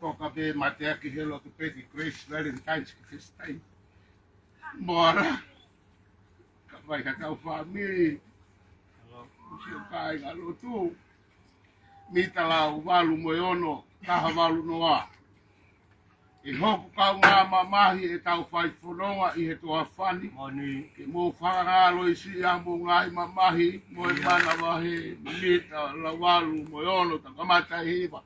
Toka be matea ki helo to peti Grace Valentine's ki this time. Mora. Ka vai ka tau family. Usi o kai ngalo tu. Mita la walu moyono. Taha walu noa. E hoku kau ngā mamahi e tau whai whanonga i he toa whani. Ke mō whangalo i si a mō ngai mamahi. Mo e mana wahe. Mita la walu moyono. Ta kamata hiwa.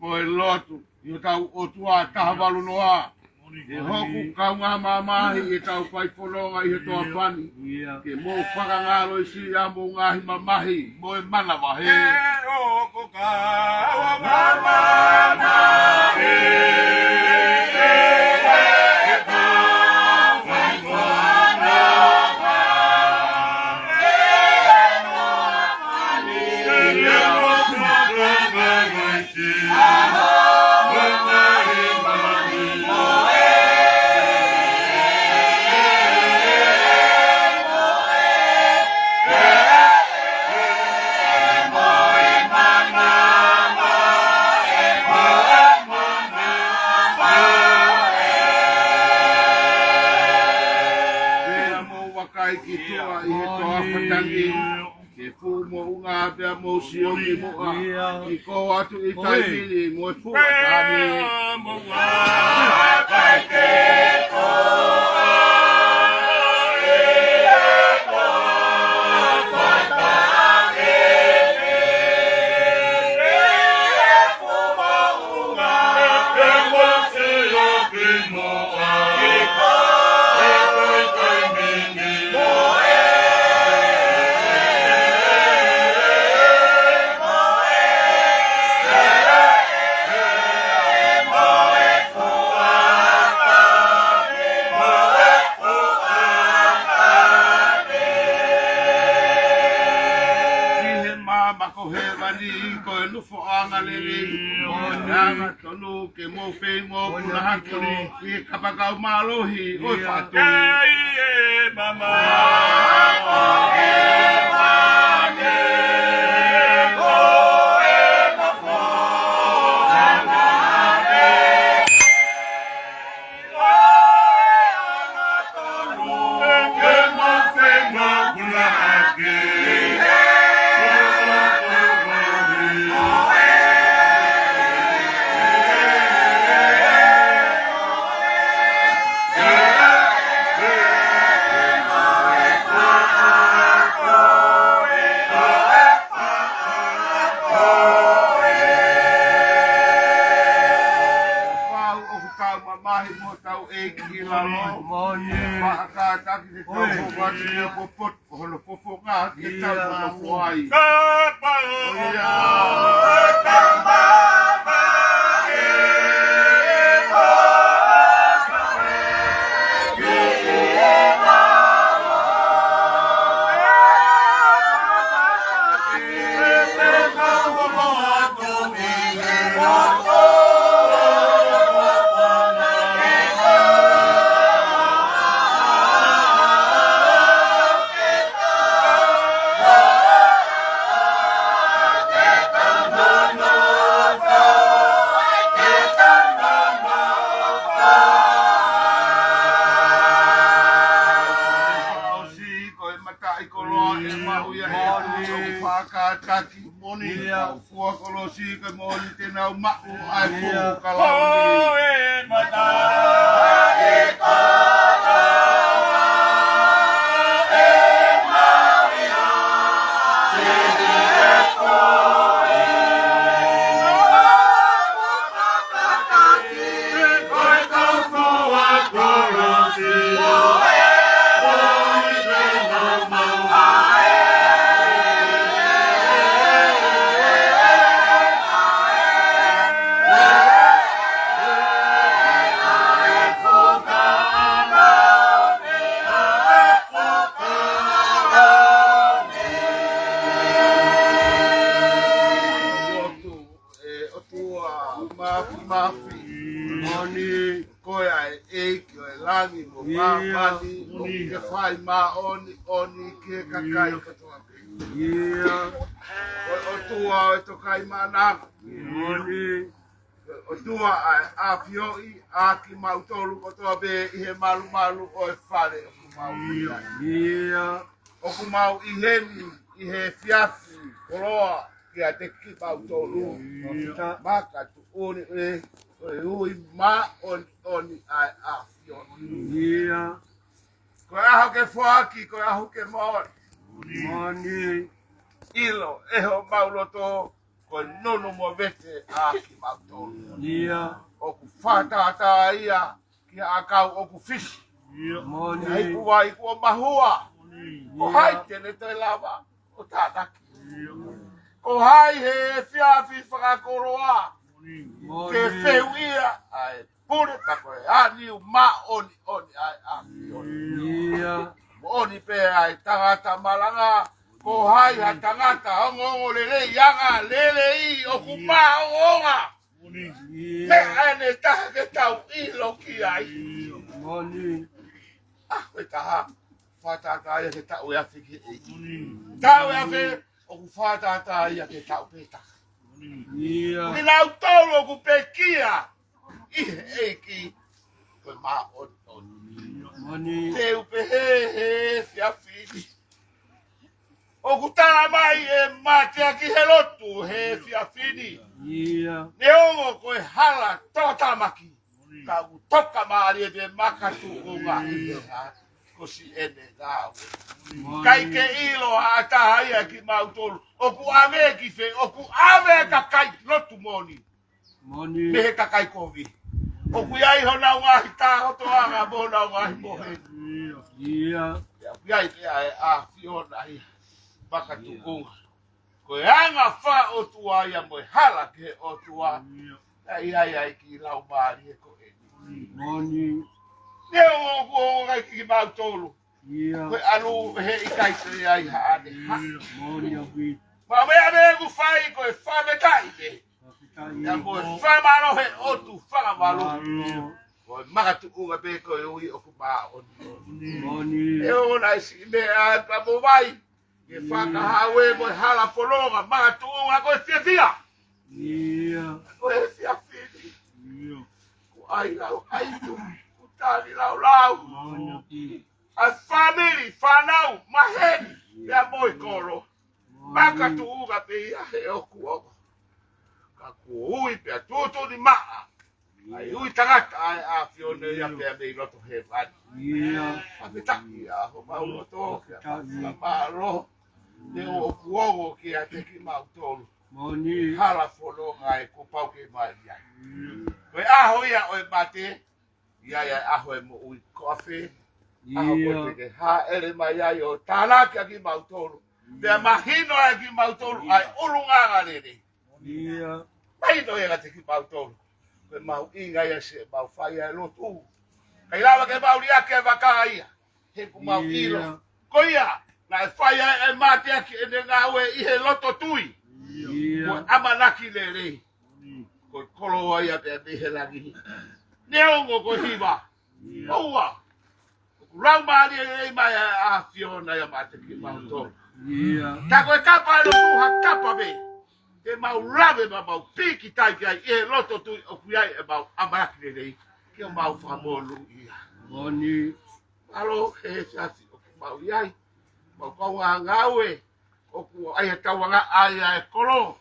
Mo e lotu. I tau o tua taha walu noa. E hoku kau ngā mamahi e tau whai whanonga i he toa whani. Ke mō whangalo i si a mō ngai mamahi. Mo e mana wahe. E hoku kau mamahi. Pea mo sioki moa I ko atu I taimini mo e pua tani mo ngā kai te koa e ko whatangi e puma unga e mo sioki moa I ko atu I taimini mo ke mo fe mo na hako I kapakau malohi o fatu e mama o e mane o e mafo anane o e anatonu ke mo fe mo na hake kaki moni fua kolosi ka moni te nau ma'u ai fu Oh, kalauni mata. Moni koe ai eiki o langi mo mamani o ke whai ma oni ke kakai katoa pe. O tua o to kai mana. O tua ai a pioi a ki mautolu katoa pe i he malu malu o e whare o ku mau ia. O ku mau i heni i he fiafi koroa ki a te ki mautolu. Maka tu oni e. Ui ma oni ai a fiona. Koe aho ke whaaki, koe aho ke moni. Ilo, eho mauloto, koe nono mo vete a ki mautolu. Oku whatata ia, ki a kau oku fishi. Hei kuwa i kua mahua. Ko hai tene te lava, o tātaki. Ko hai he whiawhi whakakoroa. Ke whewia ai pure takoe aniu ma oni ai a oni pe ai tangata malanga ko hai ha tangata ongo lele yanga lele I o kuma onga me ane take tau ilo ki ai we taha whatata ia ke tau ea whiki tau ea whi o ku whatata ia ke tau peta Mina utolo ku pekia. Eiki. Koe maa on. Te upe he fiafini. O ku tala mai e matea ki he lotu he fiafini. Ne ongo koe hala totamaki. Ka u toka maari e te makatu o ngahi. Kosi ene ngāwe. Kai ke ilo a tahaya ki mautolu. Oku ave ki fe, oku ave kakai lotu moni. Mehe kakai kovi. Oku iai hona ngahi tāhoto anga mona ngahi mohe. Iai te ai a fiona ia. Baka tu unga. Koe anga wha o tua ia moe hala ke o tua. Iai ki lau maari e ko eni. Ne o ngai ki mautolu. Koe alu he ikai te ai haane. Ma mea me ku whai koe whametai me. Ia moe whamaro he otu whangamalo. Koe makatu unga pe koe ui oku maa oni. E o nai si me a pamo vai. Ke whakahawe moe hala polonga makatu unga koe whiawhia. Koe whiawhini. Ko ai lau aitu. Tani lau lau. A family, whanau, maheni, ia moi koro. Maka tu uga pe ia he oku oku. Ka kua ui pia tutu ni maa. Ai ui tangata ai a fione ia pia me loto he vani. A pitaki a ho mauloto, a maaro. Ne o oku oku ki a teki mautolu. Hala whono ngai ko pau ke mai iai. Koe aho ia oi mate. Ia aho e mo ui kofi. Aho koe ke ha ere mai ai o tānaki a ki mautolu. Pea mahino a ki mautolu ai urunganga nere. Mahino e te ki mautolu. Koe mau inga ia se mau whai ai lotu. Kai lawa ke mauri ake e waka ia. He ku mau ilo. Ko ia, na e whai ai e matea ki ene ngawe I he loto tui. Koe amanaki nere. Koe kolo ai a pea mehe langi. Neongo ko hiwa. Oua. Rau maari e mai a fiona ia mate ki mautolu. Ta koe kapa e lotu ha kapa me. Te mau rave ma mau piki taiki ai e loto tui o kuiai e mau amaraki nei. Ki o mau whamolu ia. Alo he fiasi o ki mau iai. Mau kaunga ngawe. o ku ai tawanga ai ai kolo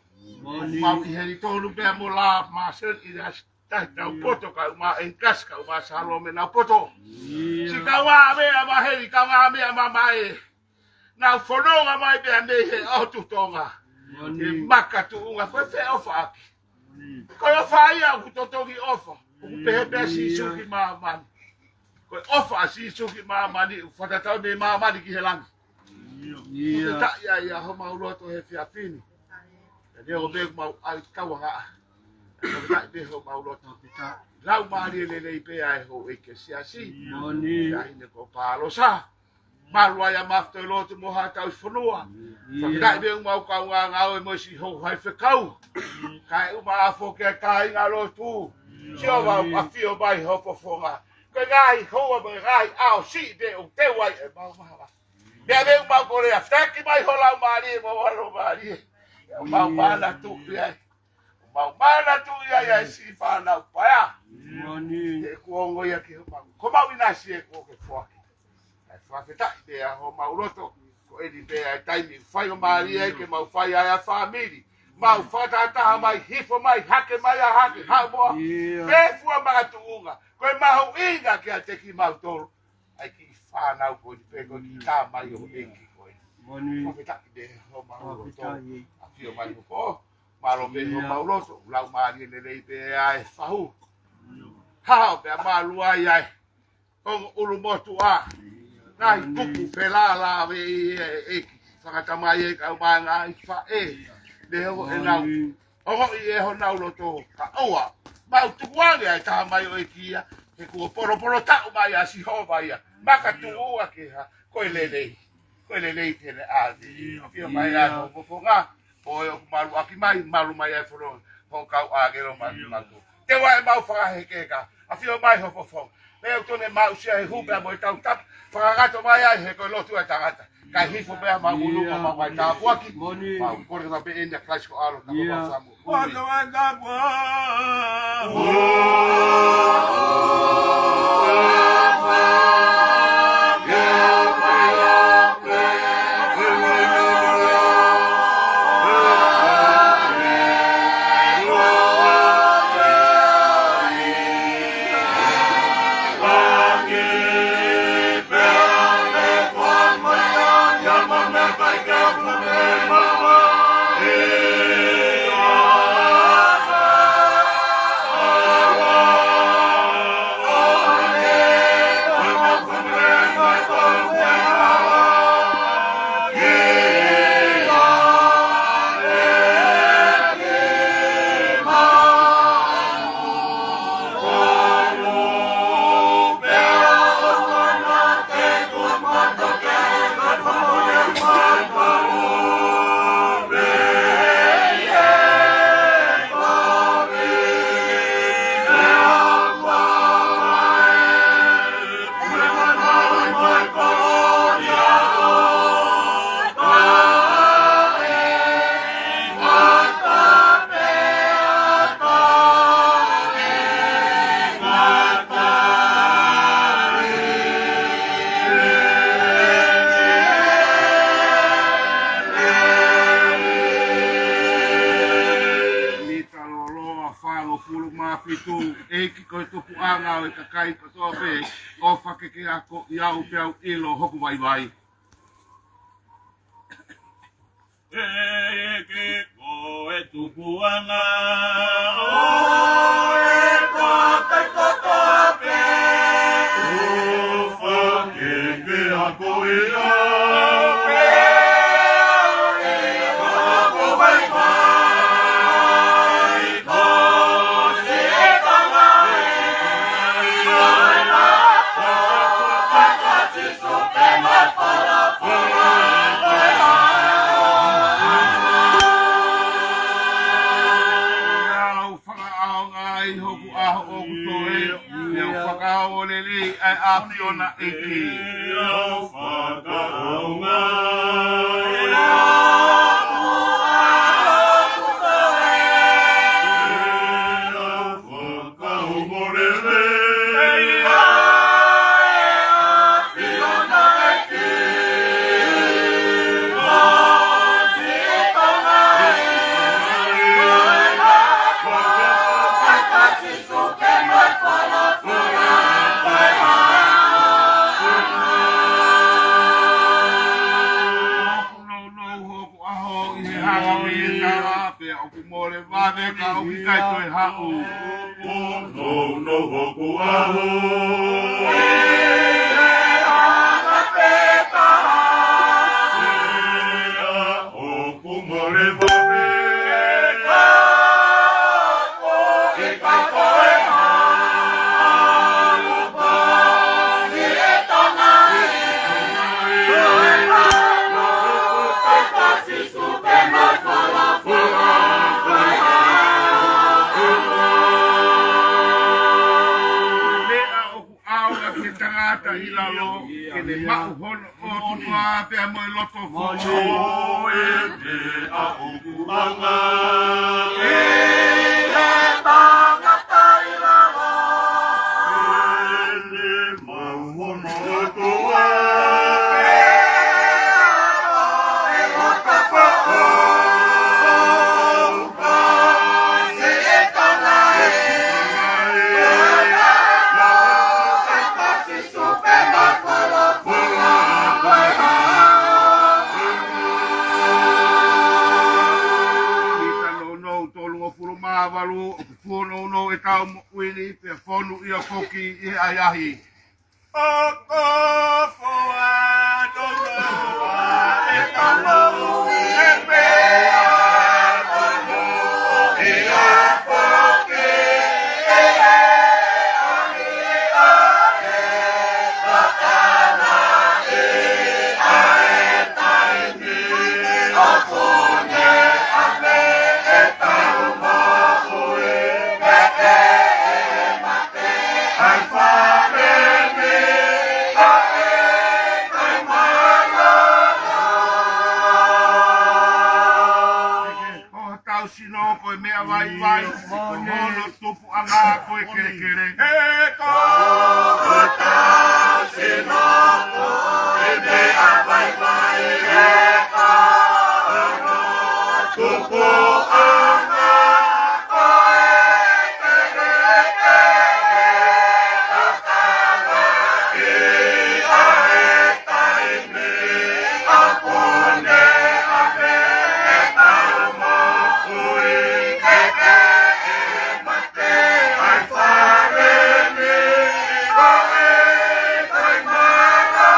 mau i heri tolu pe mo la maser i das tai tau poto ka ma enkas ka ma salo me na poto si ka wa me ama heri ka wa me ama mai na fononga mai pe ande he o tu tonga e maka tu unga ko fe ofa ko ofa ia ku totogi ofa ku pe pe si suki ma man ko ofa si suki ma mani fata tau de ma mani ki helang ta ya ho ma ulo to he fia fini dia o be mau ai kawanga o ta be ho ma ulo to pita lau ma le pe ai ho e ke sia si moni ai ne ko palo sa malua ya mafto lo to mo ha ta fonua fa be mau ka nga o mo si ho hai fe kau kai u ma fo ke kai nga lo tu si o va a fio bai ho fo fonga ko ngai ho ba ngai au si de o te wai e mau ma dia be mau ko le afta ki mai ho la mari mo lo mari mau mana tu ya mau mana tu ya si fa na pa ya moni e ko ngo ya ki ko mau ina si e ko ke fo fa feta de a ho mau roto ko e di be ai tai mi fai o mari e ke mau fai a family mau fata ta mai hifo mai hake mai a hake ha mo be fu ma tu unga ko mau inga ke te ki mau tolo ai ki fa na ko di pe ko ki ta mai o e ki ko moni fa feta de ho mau roto o mai ko malo be ho pauloso lau mari le pe ai fahu ha be malu ai ai o ulu motu a nai kuku fela la be e saka mai e ka manga i fa e de ho e nau o i e ho nau loto ka oa mau tu wange ai ta mai o kia e ku poro ta mai asi ho vai maka tu o ke ha ko le te le a di o mai a ho fonga o yo malu aki mai malu mai e foro ho ka a ge ro mai malu te wa mau fa he ke ka a fio mai ho fo me o tone mau se he hu be mo tau tap fa ga to mai ai he ko lo tu ta gata ka hi fo be ma mulu ma mai ta po aki ma ko ro be enda clash ko aro ka ba fa mo ko no anda kai ko to pe o fa ke ako ia u pe au ilo hoku vai vai e ke ko e tu puanga o e ko pe ko to pe o fa ke ako ia Afiona eki o fakaonga ka o ki kai toi hau. No no hoku aho. Kene mau hono o tua pe a mo loto fo. O e te a uku anga. E tangata i lava. e le mau hono o tua. E loto fo. Walu fono no e tau wini pe fonu ia foki i ai ahi. Oko foa tonoa e tau e pea fono e a foki e ahi ahe wakana e ae taimi o kone ane e tau mo Sino koe mea vai vai, hono tupu anga koe kere kere. E ko tau sino koe mea vai vai, e ko tupu anga koe kere kere, akana e ae taimi, akone ane e tau mo ui keke e mate, ai whare ni koe kai mana.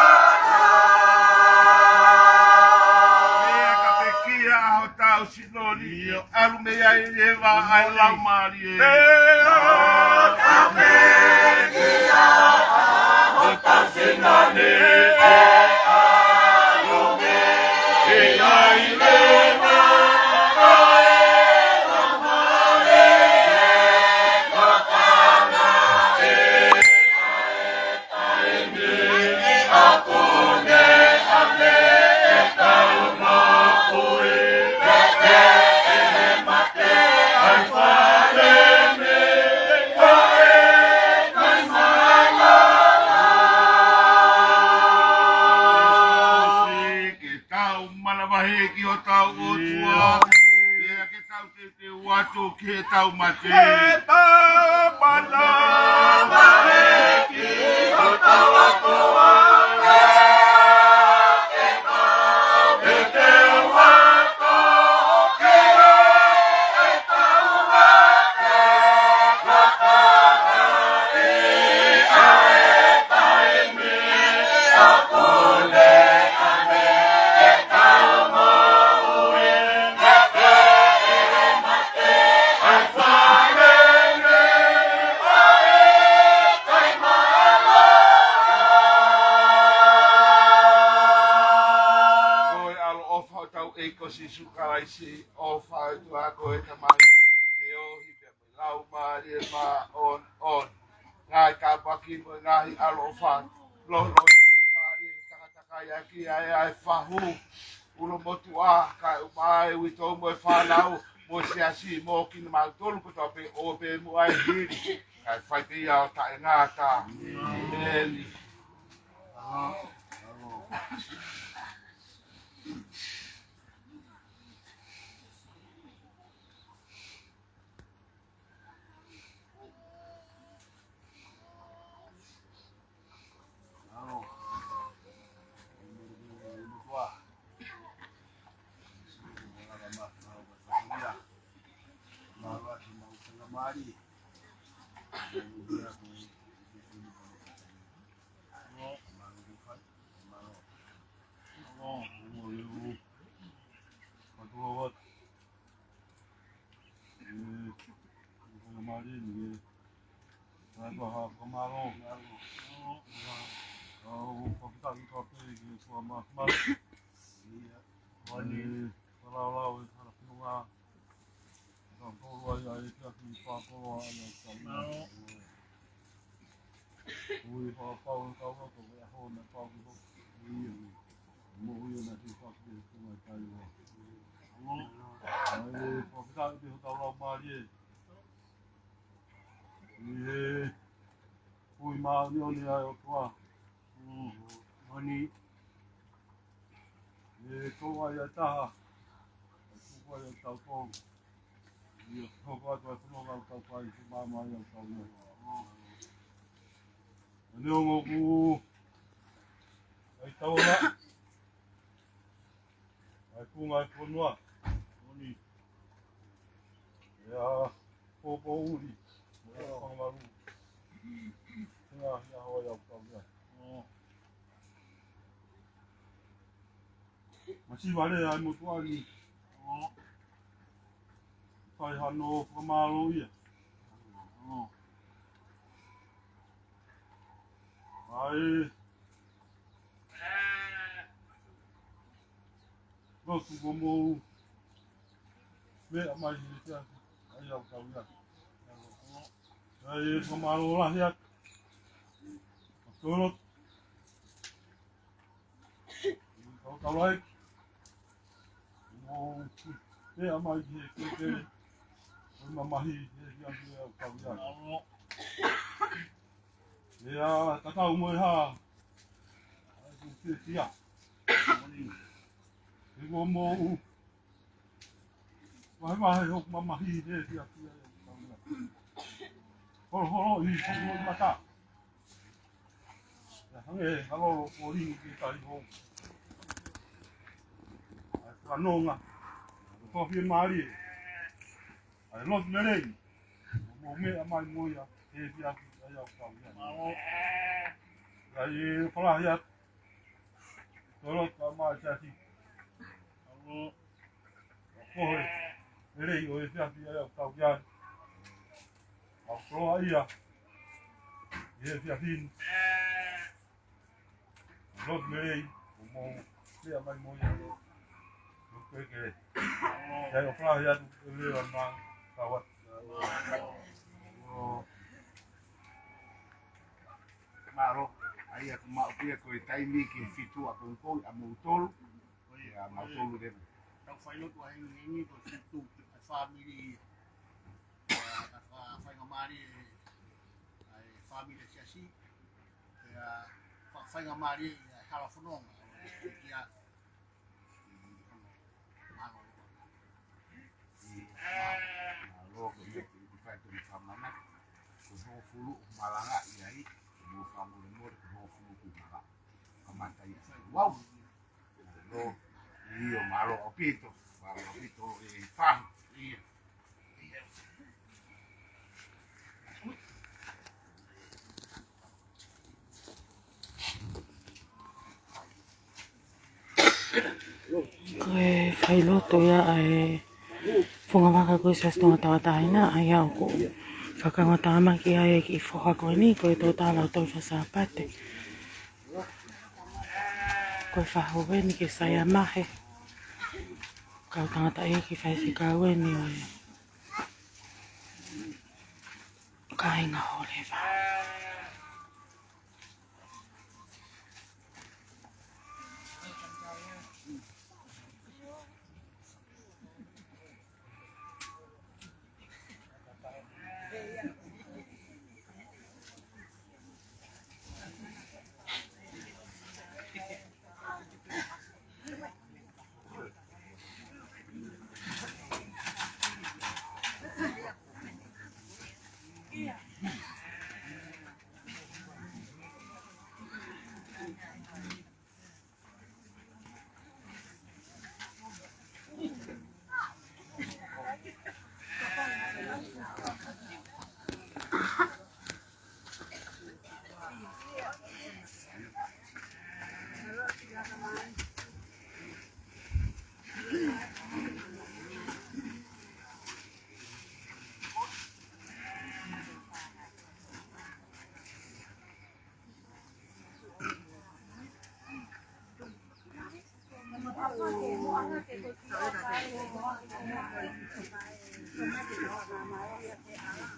Mea ka pe kia aho tau sinoni, alu mea i ewa ai lau maari e. Mea ka pe kia aho tau sinoni e alu mea i lewa koe lamare e wakana e ae taimi akone ane e tau mo ui keke e mate ai whare ni koe kai mana. Ke tau malawahe ki o tau o tua. Mea ke tau te watu ke tau mate. E tau mana maheki o tau atua e tau e te wako ke e tau wake wakana e ae taimi akone ane e tau mo ui keke e mate ai whare ni koe kai mana. Koe alo ofa o tau eiko si sukarai si ofa e tua koe ka mai. Te ohi pe mai lau maari e ma on on. Ngai ka paki mo ngahi alo ofa. Lolo te maari e takataka ia ki ai ai whahu. Ulo motu a kai umai wito mo e whanau. Mo si asi mo ki na mau tolu kuta pe o pe mo ai hiri. Kai whai pe ia o ta e ngāta. Eli. mali. Masih vale ai motuari. Fai hano pamalo ia. Ai. Gosto como me amai ia. Ai au kau ia. Ai pamalo lah ia. Turut. Kau like. Me amai ia ke. Mamahi ia ia kau ia. Ya, tatau mo ha. Ai sia. Igo mo. Mai hok mamahi ia ia kau ia. Holo i mo mata. Ya hange halo ori ki tai ho. Ai kanonga. Ko fi mari. Ai lot merei. Mo me amai mo ya. E ia ai au kau ia. Ai pala ia. Tolot ka mai sasi. Ko merei o ia ai au kau ia. Au pro ia. Ia fin. Lot merei. Mo me amai mo ya. Oke. Saya pala ia le na kawat. Maro, aí é uma coisa que está em mim que fitou a concol, a montolo, a montolo dele. Então foi no tua ini do situ a família a família ai família que assim a família hala funong que a Maro, que faz tudo famana, que não fulu malanga e aí, que não famu lemor, que não fulu que mala, kamanta isso. Uau! Maro, e o malo opito e fam e Koe whailoto ia ai whungawaka koe sa stonga tawataina ai au ko whakangotama ki ai ki whoha koe ni koe tō tālau tau whasapate koe whahoe ni ke saia mahe kau tangata e ki whaise kau e ni oi kainga hore wha Hãy subscribe cho kênh Ghiền Mì Gõ để không bỏ lỡ